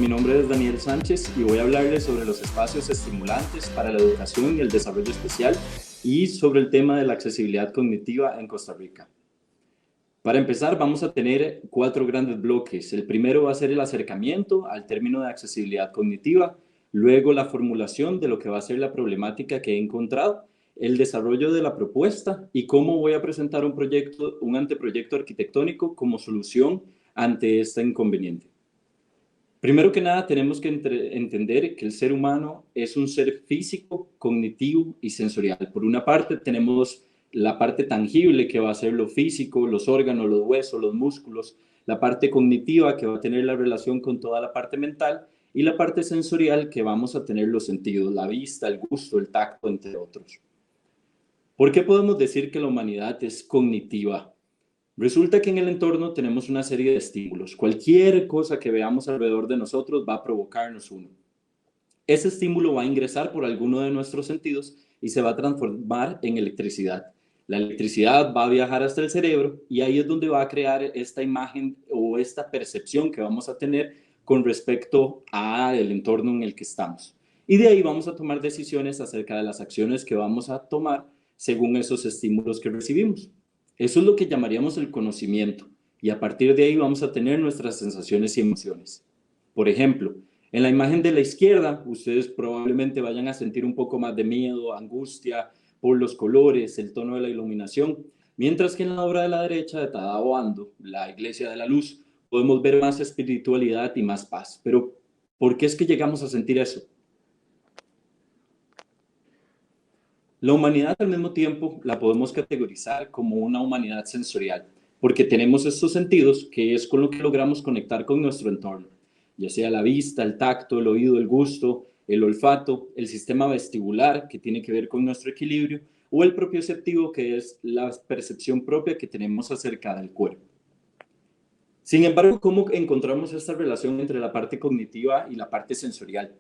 Mi nombre es Daniel Sánchez y voy a hablarles sobre los espacios estimulantes para la educación y el desarrollo especial y sobre el tema de la accesibilidad cognitiva en Costa Rica. Para empezar, vamos a tener 4 grandes bloques. El primero va a ser el acercamiento al término de accesibilidad cognitiva, luego la formulación de lo que va a ser la problemática que he encontrado, el desarrollo de la propuesta y cómo voy a presentar un anteproyecto arquitectónico como solución ante este inconveniente. Primero que nada, tenemos que entender que el ser humano es un ser físico, cognitivo y sensorial. Por una parte, tenemos la parte tangible, que va a ser lo físico, los órganos, los huesos, los músculos, la parte cognitiva, que va a tener la relación con toda la parte mental, y la parte sensorial, que vamos a tener los sentidos, la vista, el gusto, el tacto, entre otros. ¿Por qué podemos decir que la humanidad es cognitiva? Resulta que en el entorno tenemos una serie de estímulos. Cualquier cosa que veamos alrededor de nosotros va a provocarnos uno. Ese estímulo va a ingresar por alguno de nuestros sentidos y se va a transformar en electricidad. La electricidad va a viajar hasta el cerebro y ahí es donde va a crear esta imagen o esta percepción que vamos a tener con respecto al entorno en el que estamos. Y de ahí vamos a tomar decisiones acerca de las acciones que vamos a tomar según esos estímulos que recibimos. Eso es lo que llamaríamos el conocimiento y a partir de ahí vamos a tener nuestras sensaciones y emociones. Por ejemplo, en la imagen de la izquierda, ustedes probablemente vayan a sentir un poco más de miedo, angustia por los colores, el tono de la iluminación, mientras que en la obra de la derecha de Tadao Ando, la Iglesia de la Luz, podemos ver más espiritualidad y más paz. Pero, ¿por qué es que llegamos a sentir eso? La humanidad al mismo tiempo la podemos categorizar como una humanidad sensorial, porque tenemos estos sentidos que es con lo que logramos conectar con nuestro entorno, ya sea la vista, el tacto, el oído, el gusto, el olfato, el sistema vestibular que tiene que ver con nuestro equilibrio o el propioceptivo que es la percepción propia que tenemos acerca del cuerpo. Sin embargo, ¿cómo encontramos esta relación entre la parte cognitiva y la parte sensorial?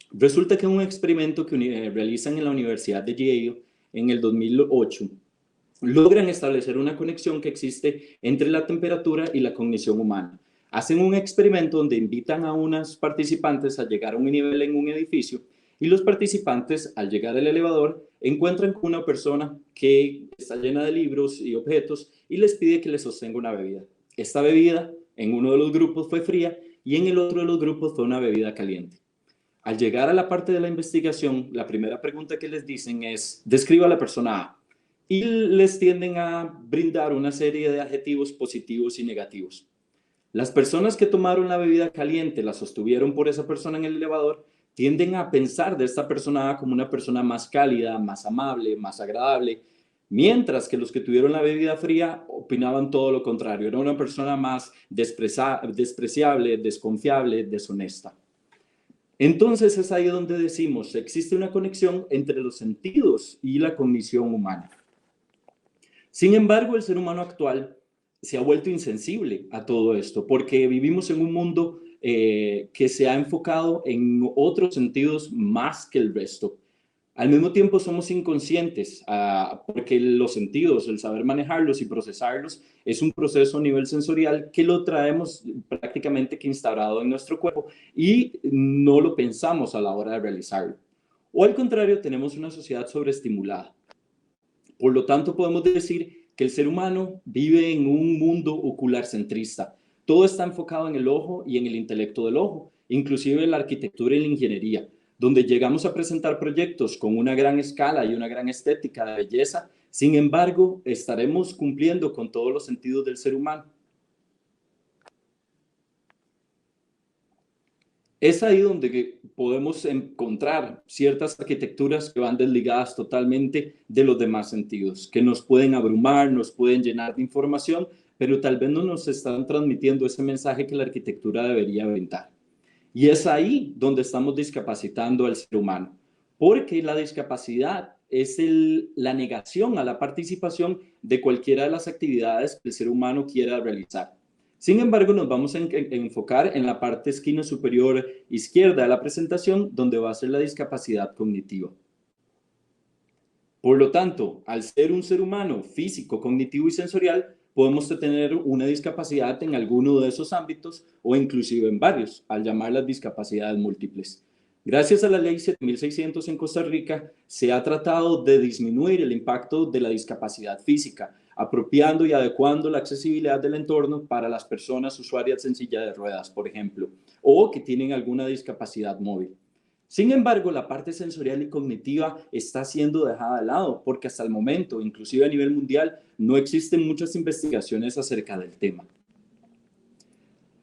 Resulta que en un experimento que realizan en la Universidad de Yale en el 2008, logran establecer una conexión que existe entre la temperatura y la cognición humana. Hacen un experimento donde invitan a unos participantes a llegar a un nivel en un edificio y los participantes, al llegar al elevador, encuentran con una persona que está llena de libros y objetos y les pide que les sostenga una bebida. Esta bebida en uno de los grupos fue fría y en el otro de los grupos fue una bebida caliente. Al llegar a la parte de la investigación, la primera pregunta que les dicen es, describa a la persona A. Y les tienden a brindar una serie de adjetivos positivos y negativos. Las personas que tomaron la bebida caliente, la sostuvieron por esa persona en el elevador, tienden a pensar de esta persona A como una persona más cálida, más amable, más agradable, mientras que los que tuvieron la bebida fría opinaban todo lo contrario. Era una persona más despreciable, desconfiable, deshonesta. Entonces es ahí donde decimos, existe una conexión entre los sentidos y la cognición humana. Sin embargo, el ser humano actual se ha vuelto insensible a todo esto, porque vivimos en un mundo que se ha enfocado en otros sentidos más que el resto. Al mismo tiempo somos inconscientes, porque los sentidos, el saber manejarlos y procesarlos, es un proceso a nivel sensorial que lo traemos prácticamente que instaurado en nuestro cuerpo y no lo pensamos a la hora de realizarlo. O al contrario, tenemos una sociedad sobreestimulada. Por lo tanto, podemos decir que el ser humano vive en un mundo ocular centrista. Todo está enfocado en el ojo y en el intelecto del ojo, inclusive en la arquitectura y la ingeniería, donde llegamos a presentar proyectos con una gran escala y una gran estética de belleza. Sin embargo, estaremos cumpliendo con todos los sentidos del ser humano. Es ahí donde podemos encontrar ciertas arquitecturas que van desligadas totalmente de los demás sentidos, que nos pueden abrumar, nos pueden llenar de información, pero tal vez no nos están transmitiendo ese mensaje que la arquitectura debería brindar. Y es ahí donde estamos discapacitando al ser humano, porque la discapacidad es la negación a la participación de cualquiera de las actividades que el ser humano quiera realizar. Sin embargo, nos vamos a enfocar en la parte esquina superior izquierda de la presentación, donde va a ser la discapacidad cognitiva. Por lo tanto, al ser un ser humano físico, cognitivo y sensorial, podemos tener una discapacidad en alguno de esos ámbitos o inclusive en varios, al llamarlas discapacidades múltiples. Gracias a la ley 7600 en Costa Rica, se ha tratado de disminuir el impacto de la discapacidad física, apropiando y adecuando la accesibilidad del entorno para las personas usuarias en silla de ruedas, por ejemplo, o que tienen alguna discapacidad móvil. Sin embargo, la parte sensorial y cognitiva está siendo dejada de lado porque hasta el momento, inclusive a nivel mundial, no existen muchas investigaciones acerca del tema.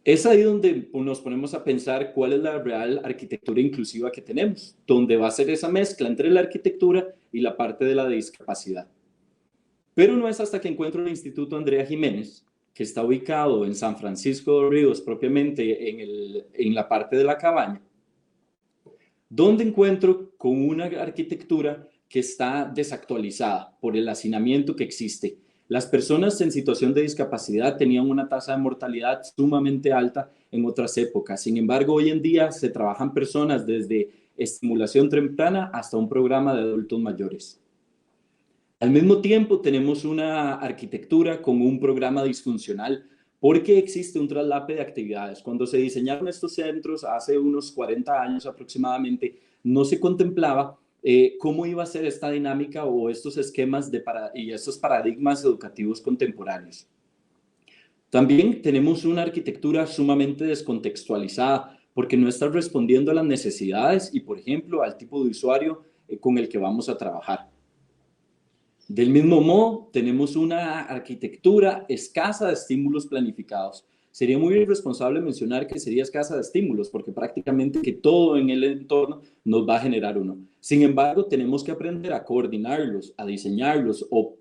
Es ahí donde nos ponemos a pensar cuál es la real arquitectura inclusiva que tenemos, donde va a ser esa mezcla entre la arquitectura y la parte de la discapacidad. Pero no es hasta que encuentro el Instituto Andrea Jiménez, que está ubicado en San Francisco de Ríos, propiamente en la parte de la Cabaña, donde encuentro con una arquitectura que está desactualizada por el hacinamiento que existe. Las personas en situación de discapacidad tenían una tasa de mortalidad sumamente alta en otras épocas. Sin embargo, hoy en día se trabajan personas desde estimulación temprana hasta un programa de adultos mayores. Al mismo tiempo, tenemos una arquitectura con un programa disfuncional porque existe un traslape de actividades. Cuando se diseñaron estos centros hace unos 40 años aproximadamente, no se contemplaba cómo iba a ser esta dinámica o estos esquemas y estos paradigmas educativos contemporáneos. También tenemos una arquitectura sumamente descontextualizada porque no está respondiendo a las necesidades y, por ejemplo, al tipo de usuario con el que vamos a trabajar. Del mismo modo, tenemos una arquitectura escasa de estímulos planificados. Sería muy irresponsable mencionar que sería escasa de estímulos, porque prácticamente que todo en el entorno nos va a generar uno. Sin embargo, tenemos que aprender a coordinarlos, a diseñarlos o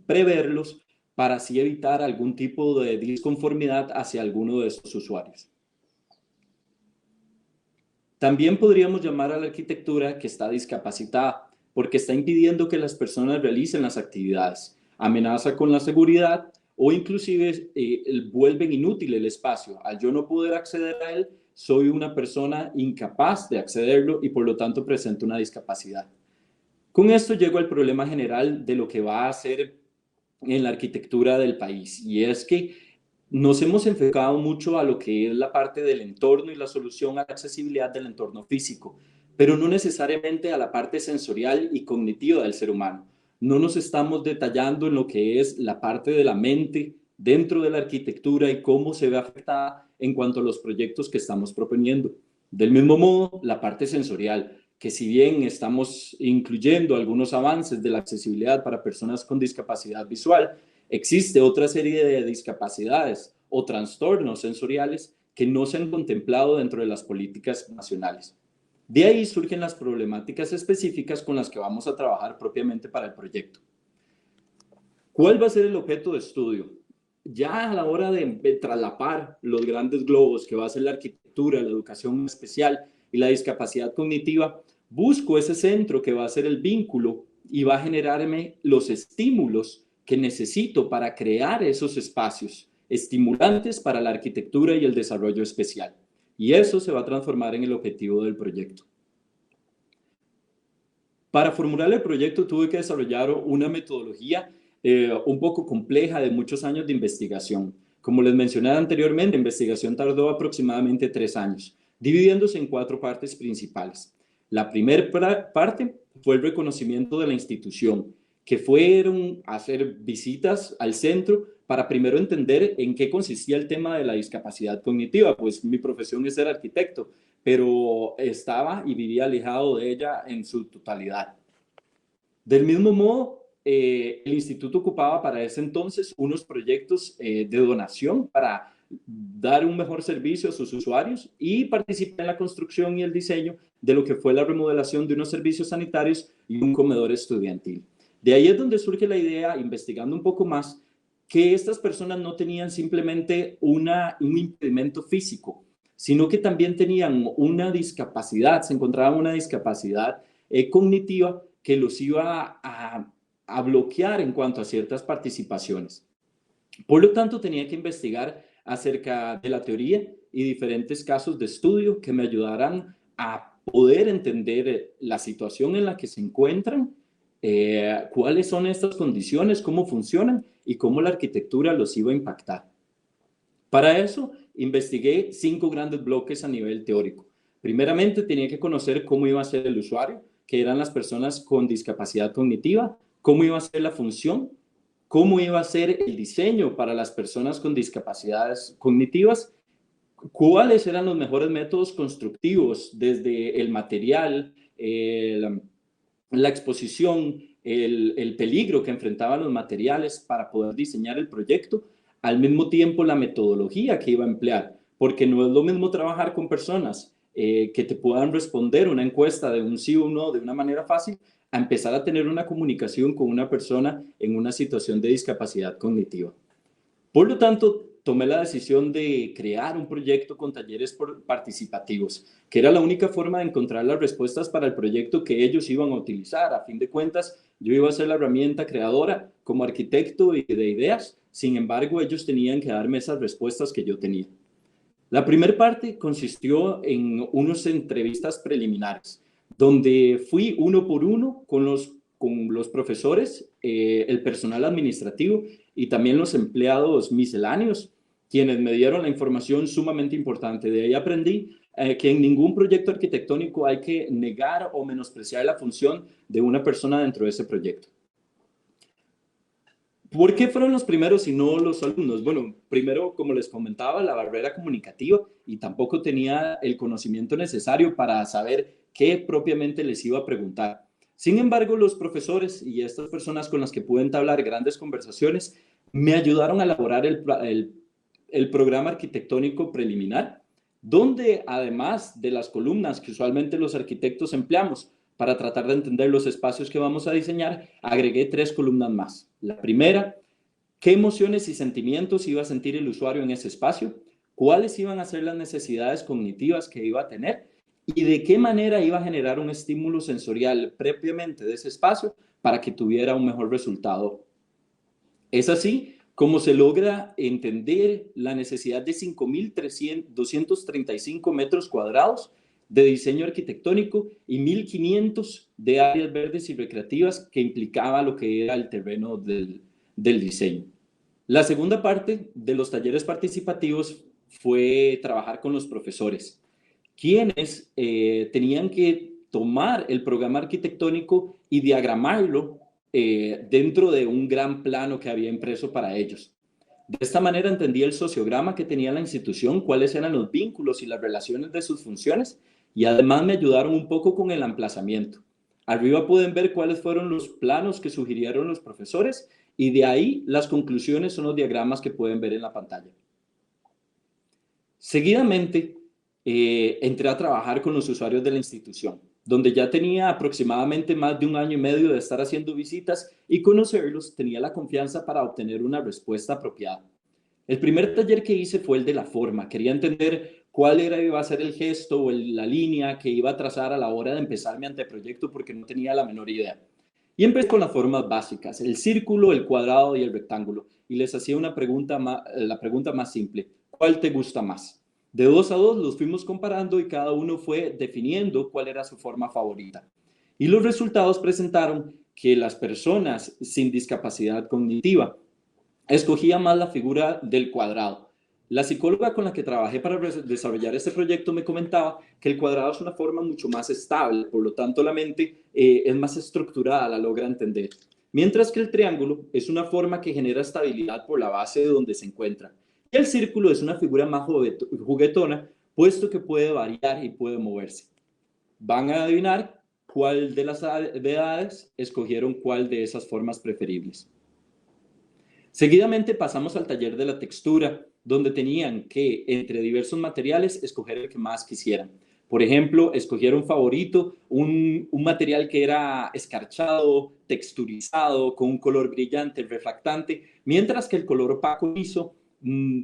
preverlos para así evitar algún tipo de disconformidad hacia alguno de esos usuarios. También podríamos llamar a la arquitectura que está discapacitada, porque está impidiendo que las personas realicen las actividades, amenaza con la seguridad o inclusive vuelven inútil el espacio. Al yo no poder acceder a él, soy una persona incapaz de accederlo y por lo tanto presento una discapacidad. Con esto llego al problema general de lo que va a hacer en la arquitectura del país, y es que nos hemos enfocado mucho a lo que es la parte del entorno y la solución a la accesibilidad del entorno físico, pero no necesariamente a la parte sensorial y cognitiva del ser humano. No nos estamos detallando en lo que es la parte de la mente dentro de la arquitectura y cómo se ve afectada en cuanto a los proyectos que estamos proponiendo. Del mismo modo, la parte sensorial, que si bien estamos incluyendo algunos avances de la accesibilidad para personas con discapacidad visual, existe otra serie de discapacidades o trastornos sensoriales que no se han contemplado dentro de las políticas nacionales. De ahí surgen las problemáticas específicas con las que vamos a trabajar propiamente para el proyecto. ¿Cuál va a ser el objeto de estudio? Ya a la hora de traslapar los grandes globos que va a ser la arquitectura, la educación especial y la discapacidad cognitiva, busco ese centro que va a ser el vínculo y va a generarme los estímulos que necesito para crear esos espacios estimulantes para la arquitectura y el desarrollo especial. Y eso se va a transformar en el objetivo del proyecto. Para formular el proyecto tuve que desarrollar una metodología un poco compleja de muchos años de investigación. Como les mencioné anteriormente, la investigación tardó aproximadamente 3 años, dividiéndose en 4 partes principales. La primera parte fue el reconocimiento de la institución, que fueron a hacer visitas al centro para primero entender en qué consistía el tema de la discapacidad cognitiva, pues mi profesión es ser arquitecto, pero estaba y vivía alejado de ella en su totalidad. Del mismo modo, el instituto ocupaba para ese entonces unos proyectos de donación para dar un mejor servicio a sus usuarios y participar en la construcción y el diseño de lo que fue la remodelación de unos servicios sanitarios y un comedor estudiantil. De ahí es donde surge la idea, investigando un poco más, que estas personas no tenían simplemente un impedimento físico, sino que también tenían una discapacidad, se encontraban una discapacidad cognitiva que los iba a bloquear en cuanto a ciertas participaciones. Por lo tanto, tenía que investigar acerca de la teoría y diferentes casos de estudio que me ayudaran a poder entender la situación en la que se encuentran, cuáles son estas condiciones, cómo funcionan y cómo la arquitectura los iba a impactar. Para eso, investigué 5 grandes bloques a nivel teórico. Primeramente, tenía que conocer cómo iba a ser el usuario, que eran las personas con discapacidad cognitiva, cómo iba a ser la función, cómo iba a ser el diseño para las personas con discapacidades cognitivas, cuáles eran los mejores métodos constructivos, desde el material, la exposición, el peligro que enfrentaban los materiales para poder diseñar el proyecto, al mismo tiempo la metodología que iba a emplear, porque no es lo mismo trabajar con personas que te puedan responder una encuesta de un sí o un no de una manera fácil, a empezar a tener una comunicación con una persona en una situación de discapacidad cognitiva. Por lo tanto, tomé la decisión de crear un proyecto con talleres participativos, que era la única forma de encontrar las respuestas para el proyecto que ellos iban a utilizar. A fin de cuentas, yo iba a ser la herramienta creadora como arquitecto y de ideas. Sin embargo, ellos tenían que darme esas respuestas que yo tenía. La primera parte consistió en unas entrevistas preliminares, donde fui uno por uno con los profesores, el personal administrativo y también los empleados misceláneos, quienes me dieron la información sumamente importante. De ahí aprendí que en ningún proyecto arquitectónico hay que negar o menospreciar la función de una persona dentro de ese proyecto. ¿Por qué fueron los primeros y no los alumnos? Bueno, primero, como les comentaba, la barrera comunicativa, y tampoco tenía el conocimiento necesario para saber qué propiamente les iba a preguntar. Sin embargo, los profesores y estas personas con las que pude entablar grandes conversaciones me ayudaron a elaborar el programa arquitectónico preliminar, donde además de las columnas que usualmente los arquitectos empleamos para tratar de entender los espacios que vamos a diseñar, agregué 3 columnas más. La primera, ¿qué emociones y sentimientos iba a sentir el usuario en ese espacio? ¿Cuáles iban a ser las necesidades cognitivas que iba a tener? ¿Y de qué manera iba a generar un estímulo sensorial previamente de ese espacio para que tuviera un mejor resultado? Es así como se logra entender la necesidad de 5.235 metros cuadrados de diseño arquitectónico y 1.500 de áreas verdes y recreativas que implicaba lo que era el terreno del diseño. La segunda parte de los talleres participativos fue trabajar con los profesores, quienes tenían que tomar el programa arquitectónico y diagramarlo dentro de un gran plano que había impreso para ellos. De esta manera entendí el sociograma que tenía la institución, cuáles eran los vínculos y las relaciones de sus funciones, y además me ayudaron un poco con el emplazamiento. Arriba pueden ver cuáles fueron los planos que sugirieron los profesores, y de ahí las conclusiones son los diagramas que pueden ver en la pantalla. Seguidamente, entré a trabajar con los usuarios de la institución, donde ya tenía aproximadamente más de 1 año y medio de estar haciendo visitas y conocerlos, tenía la confianza para obtener una respuesta apropiada. El primer taller que hice fue el de la forma. Quería entender cuál iba a ser el gesto o la línea que iba a trazar a la hora de empezar mi anteproyecto porque no tenía la menor idea. Y empecé con las formas básicas, el círculo, el cuadrado y el rectángulo. Y les hacía la pregunta más simple: ¿cuál te gusta más? De 2 a 2 los fuimos comparando y cada uno fue definiendo cuál era su forma favorita. Y los resultados presentaron que las personas sin discapacidad cognitiva escogían más la figura del cuadrado. La psicóloga con la que trabajé para desarrollar este proyecto me comentaba que el cuadrado es una forma mucho más estable, por lo tanto la mente es más estructurada, la logra entender. Mientras que el triángulo es una forma que genera estabilidad por la base de donde se encuentra. Y el círculo es una figura más juguetona, puesto que puede variar y puede moverse. Van a adivinar cuál de las edades escogieron cuál de esas formas preferibles. Seguidamente pasamos al taller de la textura, donde tenían que, entre diversos materiales, escoger el que más quisieran. Por ejemplo, escogieron favorito un material que era escarchado, texturizado, con un color brillante, refractante, mientras que el color opaco liso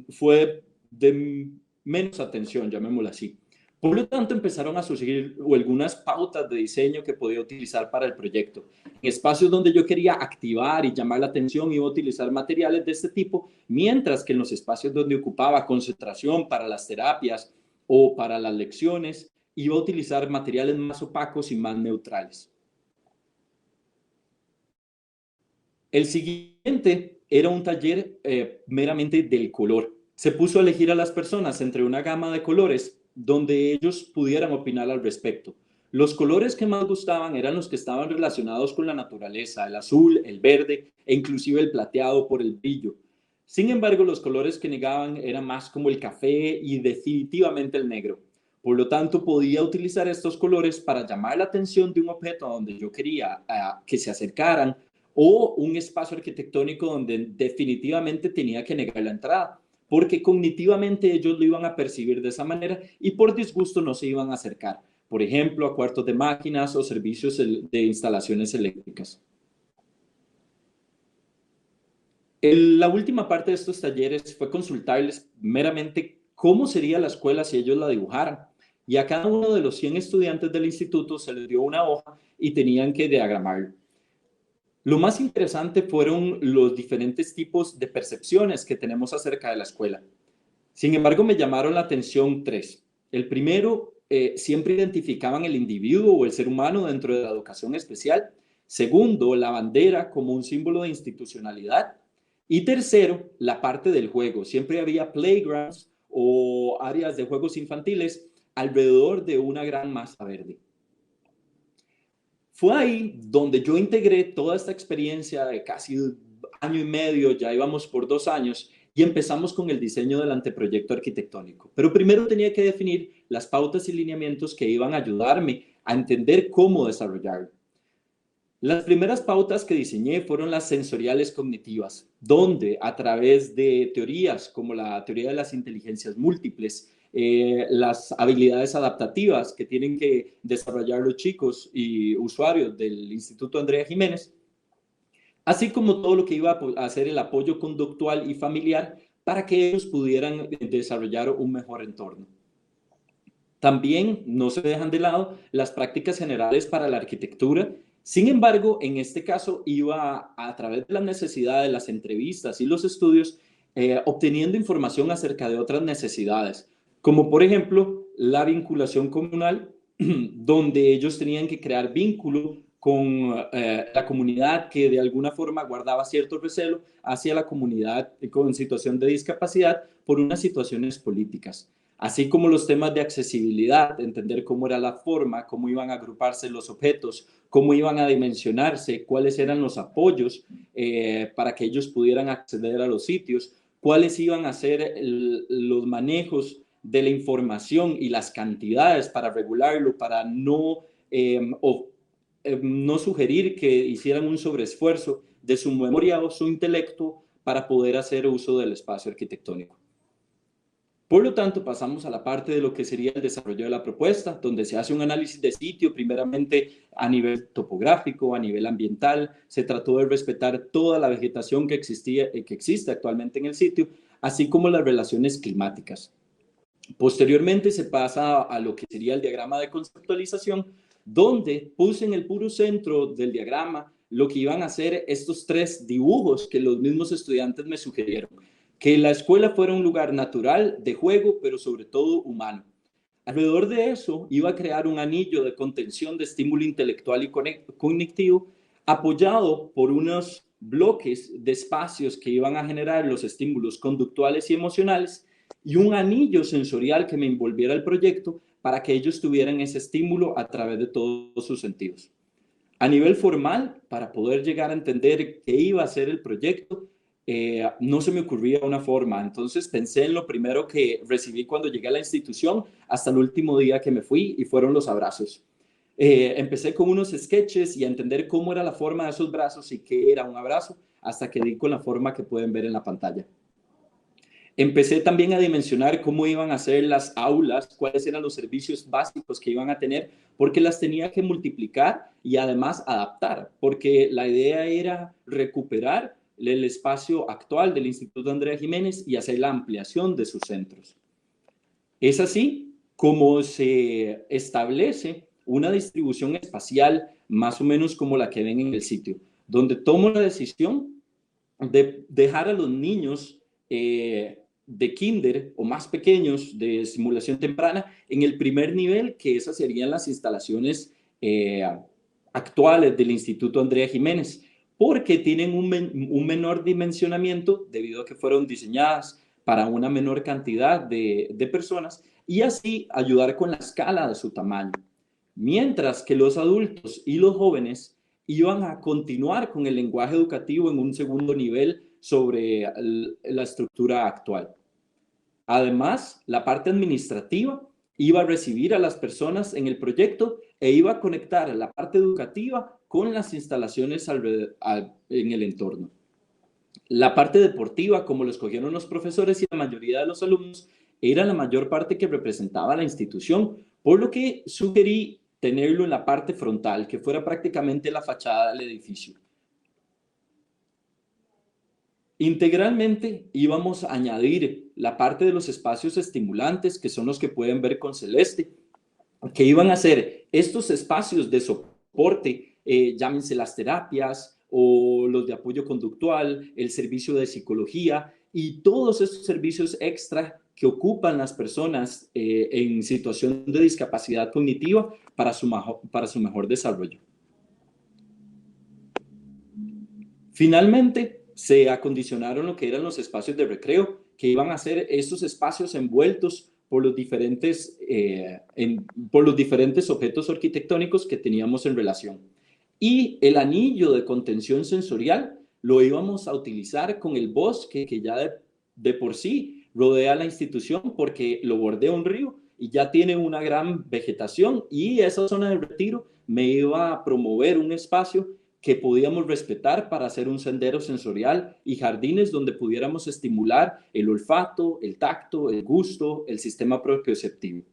fue de menos atención, llamémoslo así. Por lo tanto, empezaron a surgir algunas pautas de diseño que podía utilizar para el proyecto. En espacios donde yo quería activar y llamar la atención, iba a utilizar materiales de este tipo, mientras que en los espacios donde ocupaba concentración para las terapias o para las lecciones, iba a utilizar materiales más opacos y más neutrales. El siguiente era un taller meramente del color. Se puso a elegir a las personas entre una gama de colores donde ellos pudieran opinar al respecto. Los colores que más gustaban eran los que estaban relacionados con la naturaleza, el azul, el verde e inclusive el plateado por el brillo. Sin embargo, los colores que negaban eran más como el café y definitivamente el negro. Por lo tanto, podía utilizar estos colores para llamar la atención de un objeto a donde yo quería que se acercaran o un espacio arquitectónico donde definitivamente tenía que negar la entrada, porque cognitivamente ellos lo iban a percibir de esa manera y por disgusto no se iban a acercar, por ejemplo, a cuartos de máquinas o servicios de instalaciones eléctricas. La última parte de estos talleres fue consultarles meramente cómo sería la escuela si ellos la dibujaran. Y a cada uno de los 100 estudiantes del instituto se les dio una hoja y tenían que diagramarlo. Lo más interesante fueron los diferentes tipos de percepciones que tenemos acerca de la escuela. Sin embargo, me llamaron la atención tres. El primero, siempre identificaban el individuo o el ser humano dentro de la educación especial. Segundo, la bandera como un símbolo de institucionalidad. Y tercero, la parte del juego. Siempre había playgrounds o áreas de juegos infantiles alrededor de una gran masa verde. Fue ahí donde yo integré toda esta experiencia de casi año y medio, ya íbamos por 2 años, y empezamos con el diseño del anteproyecto arquitectónico. Pero primero tenía que definir las pautas y lineamientos que iban a ayudarme a entender cómo desarrollarlo. Las primeras pautas que diseñé fueron las sensoriales cognitivas, donde a través de teorías como la teoría de las inteligencias múltiples, las habilidades adaptativas que tienen que desarrollar los chicos y usuarios del Instituto Andrea Jiménez, así como todo lo que iba a hacer el apoyo conductual y familiar para que ellos pudieran desarrollar un mejor entorno. También no se dejan de lado las prácticas generales para la arquitectura. Sin embargo, en este caso iba a través de las necesidades, las entrevistas y los estudios, obteniendo información acerca de otras necesidades, como por ejemplo la vinculación comunal, donde ellos tenían que crear vínculo con la comunidad que de alguna forma guardaba cierto recelo hacia la comunidad con situación de discapacidad por unas situaciones políticas, así como los temas de accesibilidad, entender cómo era la forma, cómo iban a agruparse los objetos, cómo iban a dimensionarse, cuáles eran los apoyos para que ellos pudieran acceder a los sitios, cuáles iban a ser los manejos de la información y las cantidades para regularlo, para no sugerir que hicieran un sobreesfuerzo de su memoria o su intelecto para poder hacer uso del espacio arquitectónico. Por lo tanto, pasamos a la parte de lo que sería el desarrollo de la propuesta, donde se hace un análisis de sitio, primeramente a nivel topográfico, a nivel ambiental. Se trató de respetar toda la vegetación que existe actualmente en el sitio, así como las relaciones climáticas. Posteriormente se pasa a lo que sería el diagrama de conceptualización, donde puse en el puro centro del diagrama lo que iban a hacer estos 3 dibujos que los mismos estudiantes me sugirieron. Que la escuela fuera un lugar natural, de juego, pero sobre todo humano. Alrededor de eso iba a crear un anillo de contención de estímulo intelectual y cognitivo, apoyado por unos bloques de espacios que iban a generar los estímulos conductuales y emocionales, y un anillo sensorial que me envolviera el proyecto para que ellos tuvieran ese estímulo a través de todos sus sentidos. A nivel formal, para poder llegar a entender qué iba a ser el proyecto, no se me ocurría una forma. Entonces pensé en lo primero que recibí cuando llegué a la institución hasta el último día que me fui, y fueron los abrazos. Empecé con unos sketches y a entender cómo era la forma de esos brazos y qué era un abrazo, hasta que di con la forma que pueden ver en la pantalla. Empecé también a dimensionar cómo iban a ser las aulas, cuáles eran los servicios básicos que iban a tener, porque las tenía que multiplicar y además adaptar, porque la idea era recuperar el espacio actual del Instituto Andrea Jiménez y hacer la ampliación de sus centros. Es así como se establece una distribución espacial más o menos como la que ven en el sitio, donde tomo la decisión de dejar a los niños de kinder o más pequeños de simulación temprana en el primer nivel, que esas serían las instalaciones actuales del Instituto Andrea Jiménez. porque tienen un menor dimensionamiento debido a que fueron diseñadas para una menor cantidad de personas y así ayudar con la escala de su tamaño. Mientras que los adultos y los jóvenes iban a continuar con el lenguaje educativo en un segundo nivel sobre la estructura actual. Además, la parte administrativa iba a recibir a las personas en el proyecto e iba a conectar la parte educativa con las instalaciones en el entorno. La parte deportiva, como lo escogieron los profesores y la mayoría de los alumnos, era la mayor parte que representaba la institución, por lo que sugerí tenerlo en la parte frontal, que fuera prácticamente la fachada del edificio. Integralmente íbamos a añadir la parte de los espacios estimulantes, que son los que pueden ver con celeste, que iban a ser estos espacios de soporte, llámense las terapias o los de apoyo conductual, el servicio de psicología y todos estos servicios extra que ocupan las personas en situación de discapacidad cognitiva para su mejor desarrollo. Finalmente, se acondicionaron lo que eran los espacios de recreo, que iban a ser estos espacios envueltos por los diferentes objetos arquitectónicos que teníamos en relación. Y el anillo de contención sensorial lo íbamos a utilizar con el bosque que ya de por sí rodea la institución porque lo bordea un río y ya tiene una gran vegetación, y esa zona de retiro me iba a promover un espacio que podíamos respetar para hacer un sendero sensorial y jardines donde pudiéramos estimular el olfato, el tacto, el gusto, el sistema propioceptivo.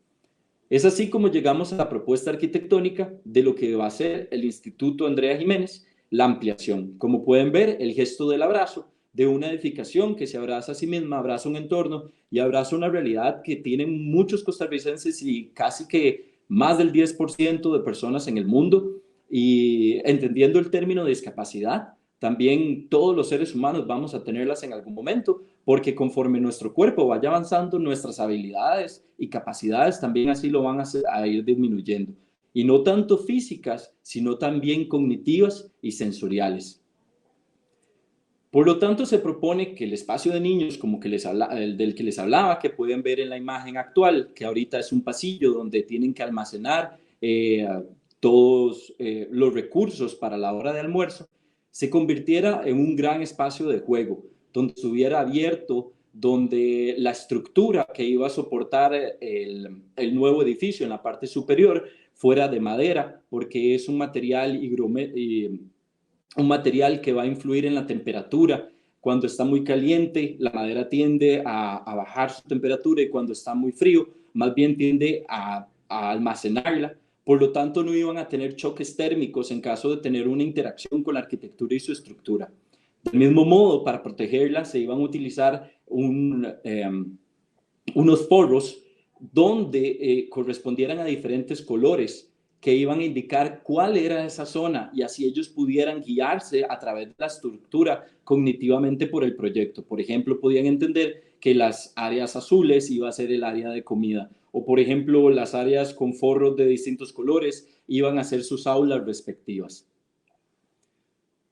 Es así como llegamos a la propuesta arquitectónica de lo que va a ser el Instituto Andrea Jiménez, la ampliación. Como pueden ver, el gesto del abrazo de una edificación que se abraza a sí misma, abraza un entorno y abraza una realidad que tienen muchos costarricenses y casi que más del 10% de personas en el mundo. Y entendiendo el término de discapacidad, también todos los seres humanos vamos a tenerlas en algún momento, porque conforme nuestro cuerpo vaya avanzando, nuestras habilidades y capacidades también así lo van a ir disminuyendo. Y no tanto físicas, sino también cognitivas y sensoriales. Por lo tanto, se propone que el espacio de niños, como que del que les hablaba, que pueden ver en la imagen actual, que ahorita es un pasillo donde tienen que almacenar todos los recursos para la hora de almuerzo, se convirtiera en un gran espacio de juego, donde estuviera abierto, donde la estructura que iba a soportar el nuevo edificio en la parte superior fuera de madera, porque es un material que va a influir en la temperatura. Cuando está muy caliente, la madera tiende a bajar su temperatura, y cuando está muy frío, más bien tiende a almacenarla. Por lo tanto, no iban a tener choques térmicos en caso de tener una interacción con la arquitectura y su estructura. Del mismo modo, para protegerla, se iban a utilizar unos forros donde correspondieran a diferentes colores que iban a indicar cuál era esa zona, y así ellos pudieran guiarse a través de la estructura cognitivamente por el proyecto. Por ejemplo, podían entender que las áreas azules iba a ser el área de comida, o por ejemplo, las áreas con forros de distintos colores iban a ser sus aulas respectivas.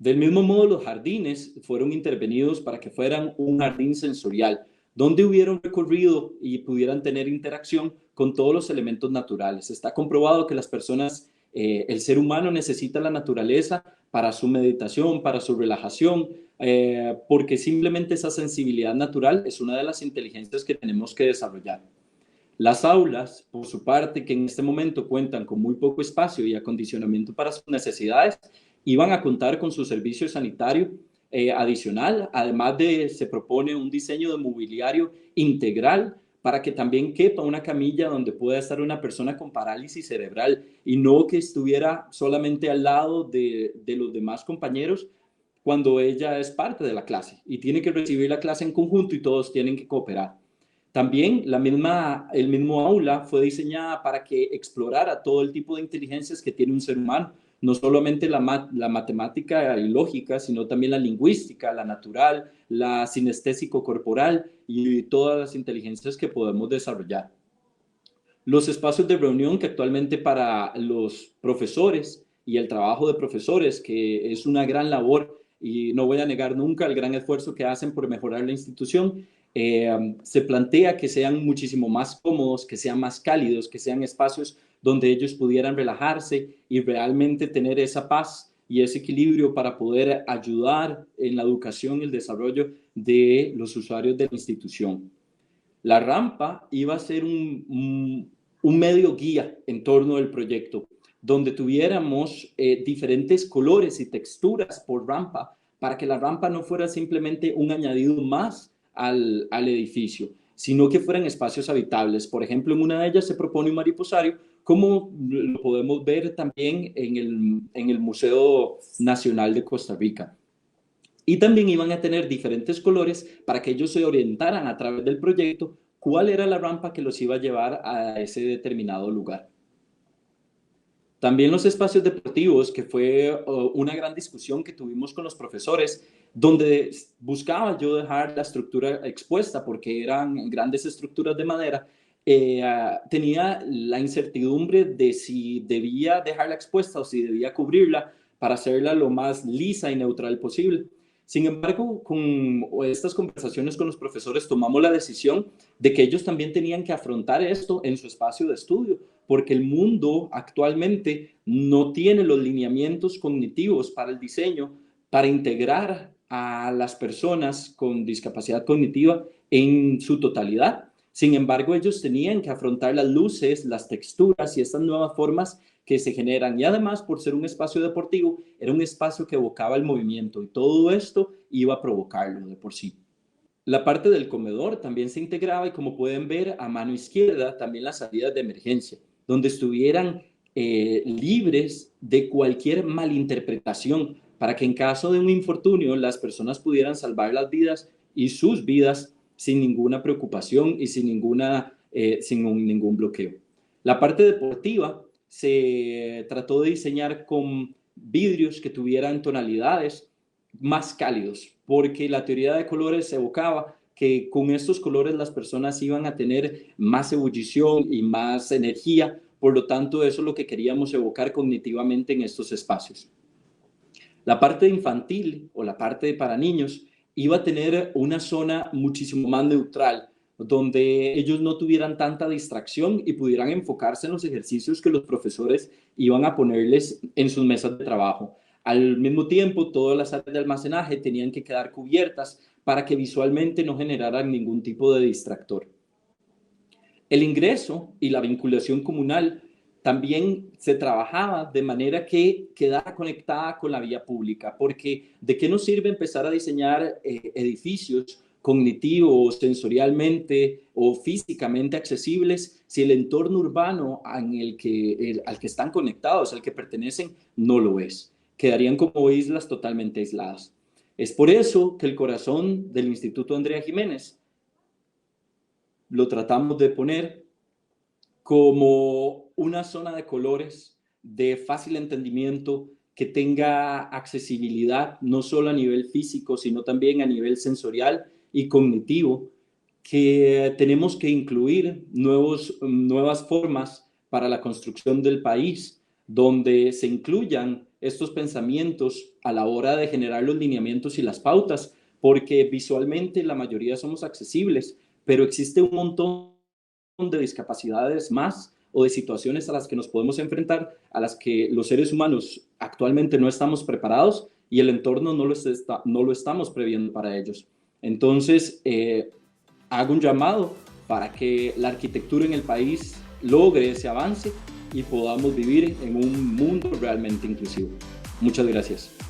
Del mismo modo, los jardines fueron intervenidos para que fueran un jardín sensorial, donde hubiera un recorrido y pudieran tener interacción con todos los elementos naturales. Está comprobado que las personas, el ser humano necesita la naturaleza para su meditación, para su relajación, porque simplemente esa sensibilidad natural es una de las inteligencias que tenemos que desarrollar. Las aulas, por su parte, que en este momento cuentan con muy poco espacio y acondicionamiento para sus necesidades, iban a contar con su servicio sanitario adicional. Además se propone un diseño de mobiliario integral para que también quepa una camilla donde pueda estar una persona con parálisis cerebral, y no que estuviera solamente al lado de los demás compañeros cuando ella es parte de la clase y tiene que recibir la clase en conjunto y todos tienen que cooperar. También el mismo aula fue diseñada para que explorara todo el tipo de inteligencias que tiene un ser humano, no solamente la matemática y lógica, sino también la lingüística, la natural, la sinestésico-corporal y todas las inteligencias que podemos desarrollar. Los espacios de reunión que actualmente para los profesores y el trabajo de profesores, que es una gran labor y no voy a negar nunca el gran esfuerzo que hacen por mejorar la institución. Se plantea que sean muchísimo más cómodos, que sean más cálidos, que sean espacios donde ellos pudieran relajarse y realmente tener esa paz y ese equilibrio para poder ayudar en la educación y el desarrollo de los usuarios de la institución. La rampa iba a ser un medio guía en torno del proyecto, donde tuviéramos diferentes colores y texturas por rampa, para que la rampa no fuera simplemente un añadido más al edificio, sino que fueran espacios habitables. Por ejemplo, en una de ellas se propone un mariposario, como lo podemos ver también en el Museo Nacional de Costa Rica. Y también iban a tener diferentes colores para que ellos se orientaran a través del proyecto cuál era la rampa que los iba a llevar a ese determinado lugar. También los espacios deportivos, que fue una gran discusión que tuvimos con los profesores, donde buscaba yo dejar la estructura expuesta porque eran grandes estructuras de madera. Tenía la incertidumbre de si debía dejarla expuesta o si debía cubrirla para hacerla lo más lisa y neutral posible. Sin embargo, con estas conversaciones con los profesores tomamos la decisión de que ellos también tenían que afrontar esto en su espacio de estudio, porque el mundo actualmente no tiene los lineamientos cognitivos para el diseño, para integrar a las personas con discapacidad cognitiva en su totalidad. Sin embargo, ellos tenían que afrontar las luces, las texturas y estas nuevas formas que se generan. Y además, por ser un espacio deportivo, era un espacio que evocaba el movimiento y todo esto iba a provocarlo de por sí. La parte del comedor también se integraba y, como pueden ver, a mano izquierda también las salidas de emergencia, donde estuvieran libres de cualquier malinterpretación, para que en caso de un infortunio las personas pudieran salvar las vidas y sus vidas sin ninguna preocupación y sin ningún bloqueo. La parte deportiva se trató de diseñar con vidrios que tuvieran tonalidades más cálidos, porque la teoría de colores evocaba que con estos colores las personas iban a tener más ebullición y más energía. Por lo tanto, eso es lo que queríamos evocar cognitivamente en estos espacios. La parte infantil o la parte para niños iba a tener una zona muchísimo más neutral, donde ellos no tuvieran tanta distracción y pudieran enfocarse en los ejercicios que los profesores iban a ponerles en sus mesas de trabajo. Al mismo tiempo, todas las áreas de almacenaje tenían que quedar cubiertas para que visualmente no generaran ningún tipo de distractor. El ingreso y la vinculación comunal también se trabajaba de manera que quedara conectada con la vía pública, porque ¿de qué nos sirve empezar a diseñar edificios cognitivos, sensorialmente o físicamente accesibles si el entorno urbano al que están conectados, al que pertenecen, no lo es? Quedarían como islas totalmente aisladas. Es por eso que el corazón del Instituto Andrea Jiménez lo tratamos de poner como una zona de colores de fácil entendimiento, que tenga accesibilidad no solo a nivel físico, sino también a nivel sensorial y cognitivo, que tenemos que incluir nuevas formas para la construcción del país, donde se incluyan estos pensamientos a la hora de generar los lineamientos y las pautas, porque visualmente la mayoría somos accesibles, pero existe un montón de discapacidades más o de situaciones a las que nos podemos enfrentar, a las que los seres humanos actualmente no estamos preparados y el entorno no lo estamos previendo para ellos. Entonces, hago un llamado para que la arquitectura en el país logre ese avance y podamos vivir en un mundo realmente inclusivo. Muchas gracias.